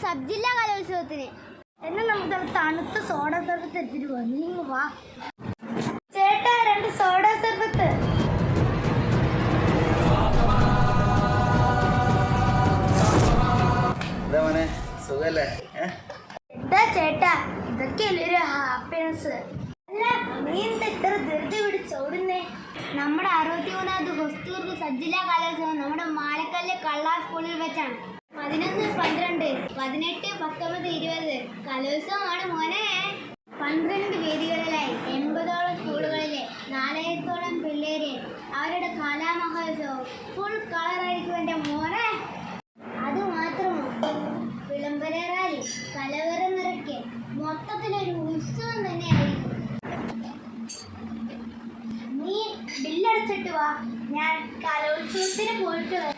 Sub ജില്ലാ കലോത്സവത്തിന്. എന്നെ നമുക്ക് തണുത്ത സോഡ സർബത്ത് എടുത്തിട്ട് പോവാം. നീ വാ ചേട്ടാ, 2 സോഡ സർബത്ത്. എന്താ ചേട്ടാ, ഇതൊക്കെയല്ലേ ഒരു ഹാപ്പിനെസ്. അല്ല, നീ എന്താ ഇത്ര ധൃതി പിടിച്ചോടുന്നേ? നമ്മുടെ 63ാമത് ഹൊസ്തൂർഗ് സബ് ജില്ലാ കലോത്സവം നമ്മുടെ മാലക്കല്ല് കള്ളാ സ്കൂളിൽ വെച്ചാണ്. 11, 12, 18, 19, 20 കലോത്സവമാണ് മോനെ. 12 വേദികളിലായി 80ഓളം സ്കൂളുകളിലെ 4000ഓളം പിള്ളേരെ അവരുടെ കലാമഹോത്സവം ഫുൾ കളറായിരിക്കും എൻ്റെ മോനെ. അതുമാത്രമോ, വിളംബര റാലി, കലവറ നിറയ്ക്ക്, മൊത്തത്തിലൊരു ഉത്സവം തന്നെയായിരിക്കും. നീ ബില്ലടച്ചിട്ട് വാ, ഞാൻ കലോത്സവത്തിന് പോയിട്ട് വരാം.